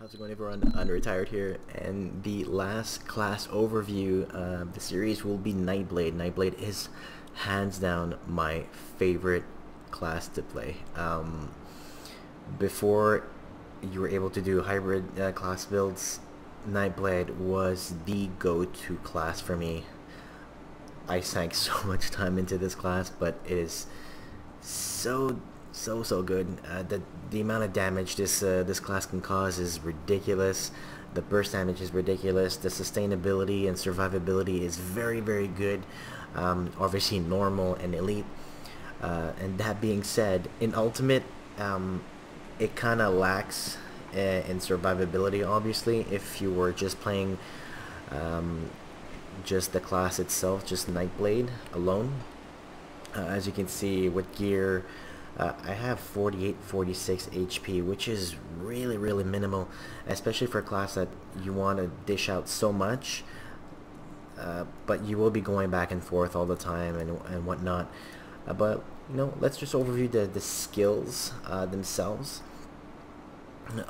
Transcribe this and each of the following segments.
How's it going, everyone? Unretired here, and the last class overview of the series will be Nightblade. Nightblade is hands down my favorite class to play. Before you were able to do hybrid class builds, Nightblade was the go-to class for me. I sank so much time into this class, but it is so good. The amount of damage this class can cause is ridiculous. The burst damage is ridiculous. The sustainability and survivability is very good. Obviously normal and elite. And that being said, in ultimate, it kind of lacks in survivability. Obviously, if you were just playing just the class itself, just Nightblade alone. As you can see with gear, I have 46 HP, which is really minimal, especially for a class that you want to dish out so much, but you will be going back and forth all the time and whatnot. But you know, let's just overview the skills themselves.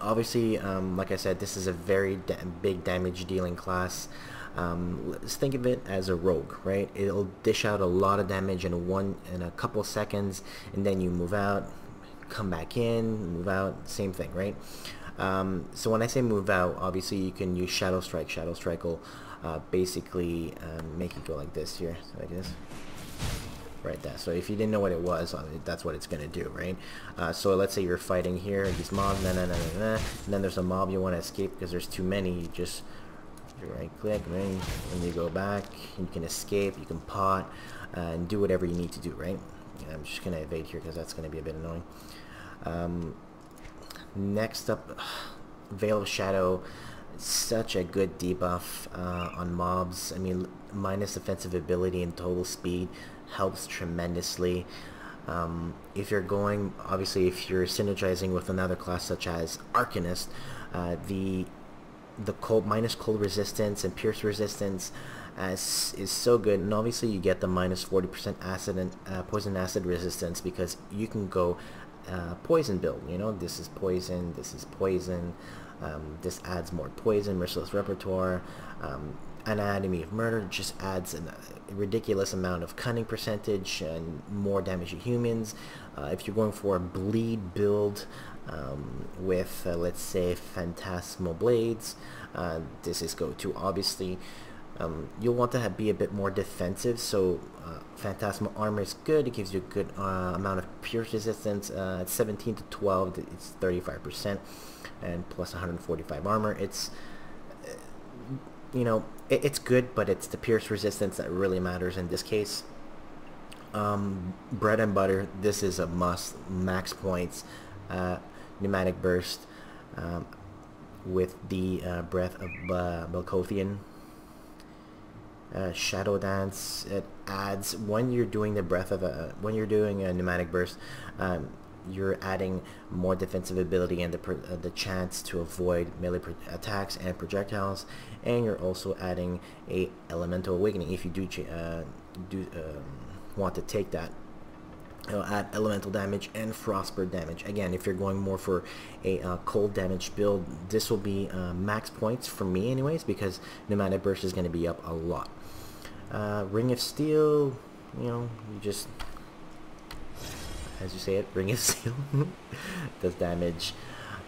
Obviously, like I said, this is a very big damage dealing class. Let's think of it as a rogue, right? It'll dish out a lot of damage in a couple seconds, and then you move out, come back in, move out, same thing, right? So when I say move out, obviously you can use Shadow Strike. Shadow Strike will basically make it go like this here, so like this. Right there. So if you didn't know what it was, that's what it's gonna do, right? So let's say you're fighting here, these mobs, and then there's a mob you want to escape because there's too many. You just right click, and you go back. You can escape, you can pot, and do whatever you need to do, right? I'm just gonna evade here because that's gonna be a bit annoying. Next up, Veil of Shadow. Such a good debuff on mobs. I mean, minus offensive ability and total speed helps tremendously. If you're going, obviously, if you're synergizing with another class such as Arcanist, the minus cold resistance and pierce resistance is so good, and obviously you get the minus 40% acid and poison acid resistance because you can go poison build. You know, this is poison, this is poison. This adds more poison, merciless repertoire. Anatomy of Murder just adds a ridiculous amount of cunning percentage and more damage to humans. If you're going for a bleed build with let's say Phantasmal Blades, this is go-to. Obviously you'll want to be a bit more defensive, so Phantasmal Armor is good. It gives you a good amount of pierce resistance. It's 17 to 12, it's 35%, and plus 145 armor. It's you know, it's good, but it's the pierce resistance that really matters in this case. Bread and butter, this is a must. Max points. Pneumatic Burst with the breath of Belkothian. Shadow Dance, it adds, when you're doing the breath of when you're doing a Pneumatic Burst, you're adding more defensive ability and the chance to avoid melee attacks and projectiles, and you're also adding a Elemental Awakening. If you do want to take that, it'll add elemental damage and frostburn damage. Again, if you're going more for a cold damage build, this will be max points for me anyways, because Pneumatic Burst is going to be up a lot. Ring of Steel, you know, you just, as you say it, Ring of Steel does damage.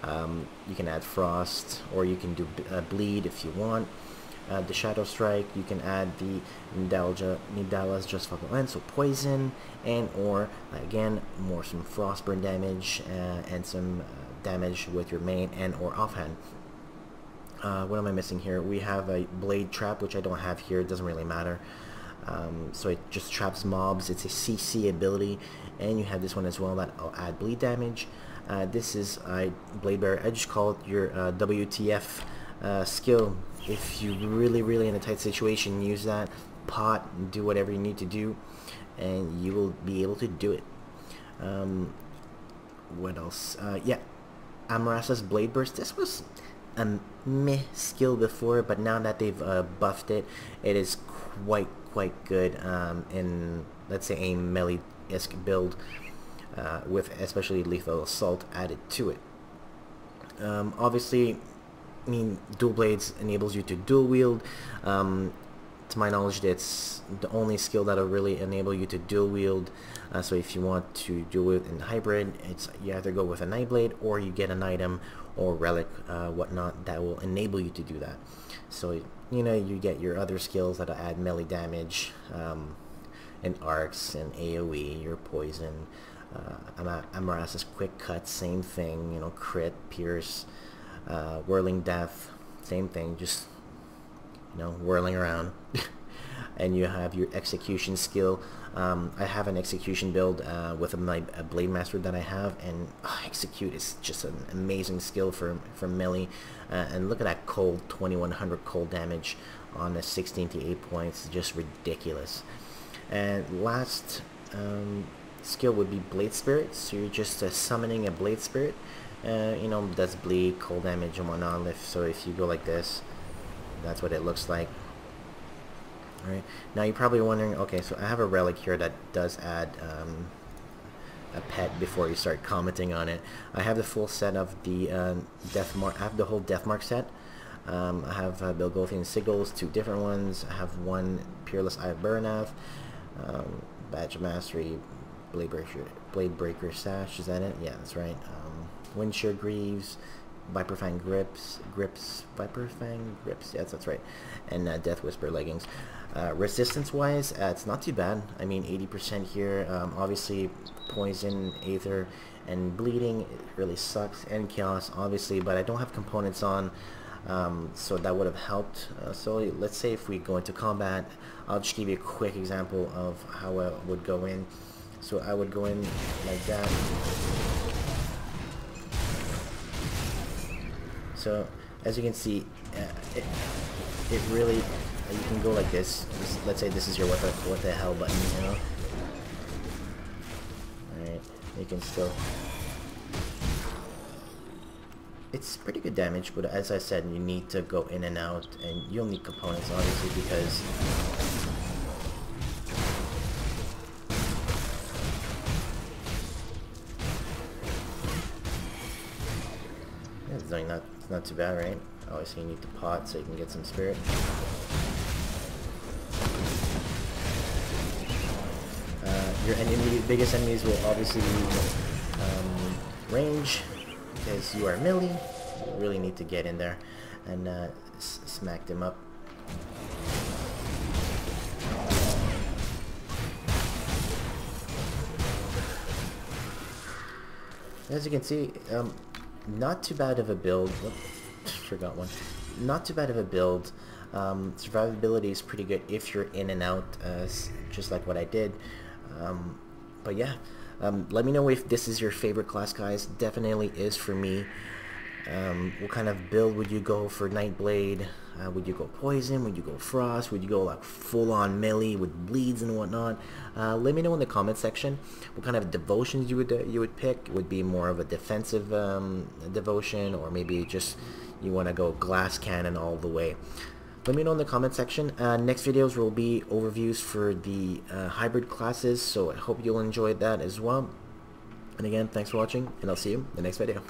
You can add Frost, or you can do Bleed if you want. The Shadow Strike, you can add the Nidala's Just Fucking End, so poison, and or again some frostburn damage and some damage with your main and or offhand. What am I missing here? We have a Blade Trap, which I don't have here. It doesn't really matter. So it just traps mobs. It's a CC ability, and you have this one as well that will add bleed damage. This is Blade Bearer. I just call it your WTF skill. If you really in a tight situation, use that, pot, and do whatever you need to do, and you will be able to do it. What else? Yeah, Amarasa's Blade Burst. This was a meh skill before, but now that they've buffed it, it is quite good in, let's say, a melee-esque build, with especially Lethal Assault added to it. Obviously, I mean, dual blades enables you to dual wield. To my knowledge, that's the only skill that'll really enable you to dual wield. So if you want to dual wield in hybrid, it's you either go with a Nightblade or you get an item or relic, whatnot, that will enable you to do that. So you know, you get your other skills that'll add melee damage, and arcs and AoE, your poison, Amarasa's quick cut, same thing, you know, crit, pierce, whirling death, same thing, just, you know, whirling around. And you have your execution skill. I have an execution build with a blade master that I have, and execute is just an amazing skill for melee. And look at that cold 2100 cold damage on a 16 to 8 points, just ridiculous. And last skill would be Blade Spirit. So you're just summoning a Blade Spirit. You know, that's bleed, cold damage and whatnot. So if you go like this, that's what it looks like. Alright, now you're probably wondering, okay, so I have a relic here that does add a pet before you start commenting on it. I have the full set of the Death Mark. I have the whole Death Mark set. I have Bilgothian Sigils, 2 different ones. I have one Peerless Eye of Burnath, Badge of Mastery, Blade Breaker Sash, is that it? Yeah, that's right. Windshear Greaves, Viperfang Grips, Viperfang Grips, yes, that's right. And Death Whisper Leggings. Resistance wise, it's not too bad. I mean, 80% here. Obviously poison, aether, and bleeding, it really sucks, and chaos obviously, but I don't have components on, so that would have helped. So let's say if we go into combat, I'll just give you a quick example of how I would go in. So I would go in like that. So as you can see, it really, you can go like this. Let's say this is your what the hell button, you know. Alright, you can still, it's pretty good damage, but as I said, you need to go in and out, and you'll need components obviously, because it's not too bad, right? Obviously you need the pot so you can get some spirit. Your biggest enemies will obviously be range, because you are melee. You really need to get in there and smack them up. As you can see, not too bad of a build. Whoops, forgot one. Not too bad of a build. Survivability is pretty good if you're in and out, just like what I did. But yeah, let me know if this is your favorite class, guys. Definitely is for me. What kind of build would you go for Nightblade? Would you go poison? Would you go frost? Would you go like full-on melee with bleeds and whatnot? Let me know in the comment section what kind of devotions you would pick. Would be more of a defensive devotion, or maybe just you want to go glass cannon all the way. Let me know in the comment section. Next videos will be overviews for the hybrid classes, so I hope you'll enjoy that as well. And again, thanks for watching, and I'll see you in the next video.